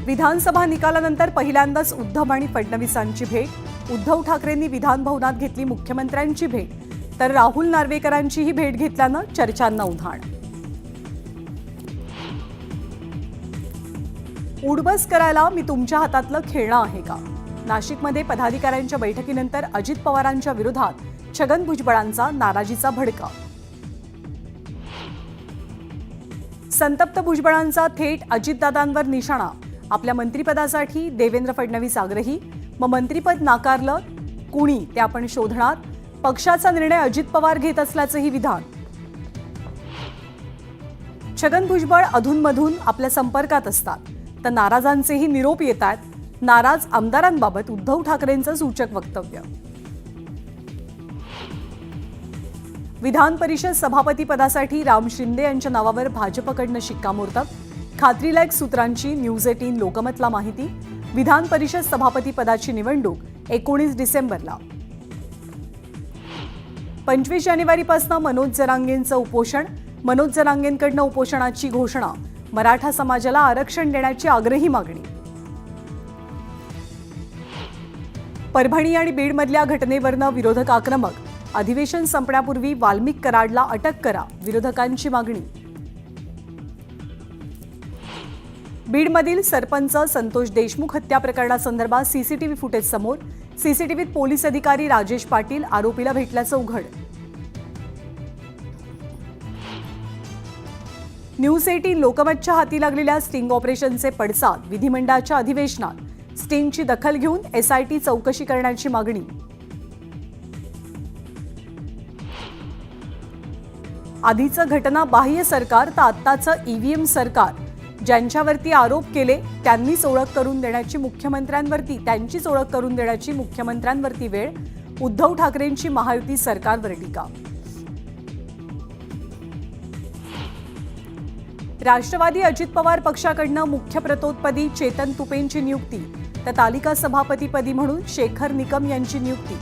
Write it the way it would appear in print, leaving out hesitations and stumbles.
विधानसभा निकालानंतर पहिल्यांदाच उद्धव आणि फडणवीसांची भेट। उद्धव ठाकरेंनी विधान भवनात घेतली मुख्यमंत्र्यांची भेट, तर राहुल नार्वेकरांचीही भेट घेतल्यानं चर्चांना उधाण। उडबस करायला मी तुमच्या हातातलं खेळणं आहे का? नाशिकमध्ये पदाधिकाऱ्यांच्या बैठकीनंतर अजित पवारांच्या विरोधात छगन भुजबळांचा नाराजीचा भडका। संतप्त भुजबळांचा थेट अजितदादांवर निशाणा। आपल्या मंत्रिपदासाठी देवेंद्र फडणवीस आग्रही, मग मंत्रिपद नाकारलं कुणी ते आपण शोधणार। पक्षाचा निर्णय अजित पवार घेत असल्याचंही विधान। छगन भुजबळ अधूनमधून आपल्या संपर्कात असतात, तर नाराजांचेही निरोप येतात। नाराज आमदारांबाबत उद्धव ठाकरेंचं सूचक वक्तव्य। विधान परिषद सभापती पदासाठी राम शिंदे यांच्या नावावर भाजपकडनं शिक्कामोर्तब। खात्रीलायक सूत्रांची न्यूज 18 लोकमतला माहिती। विधान परिषद सभापती पदाची निवडणूक 19 डिसेंबरला। 25 जानेवारीपासून मनोज जरांगेंचं उपोषण। मनोज जरांगेंकडनं उपोषणाची घोषणा। मराठा समाजाला आरक्षण देण्याची आग्रही मागणी। परभणी आणि बीडमधल्या घटनेवरनं विरोधक आक्रमक। अधिवेशन संपण्यापूर्वी वाल्मिक कराडला अटक करा, विरोधकांची मागणी। बीडमधील सरपंच संतोष देशमुख हत्या प्रकरणासंदर्भात सीसीटीव्ही फुटेज समोर। सीसीटीव्हीत पोलीस अधिकारी राजेश पाटील आरोपीला भेटल्याचं उघड। न्यूज 18 लोकमतच्या हाती लागलेल्या स्टिंग ऑपरेशनचे पडसाद। विधिमंडळाच्या अधिवेशनात स्टिंगची दखल घेऊन एसआयटी चौकशी करण्याची मागणी। आधीचं घटना बाह्य सरकार तर आत्ताचं ईव्हीएम सरकार। ज्यांच्यावरती आरोप केले त्यांचीच ओळख करून देण्याची मुख्यमंत्र्यांवरती वेळ। उद्धव ठाकरेंची महायुती सरकारवर टीका। राष्ट्रवादी अजित पवार पक्षाकडनं मुख्य प्रतोदपदी चेतन तुपेंची नियुक्ती, तर तालिका सभापतीपदी म्हणून शेखर निकम यांची नियुक्ती।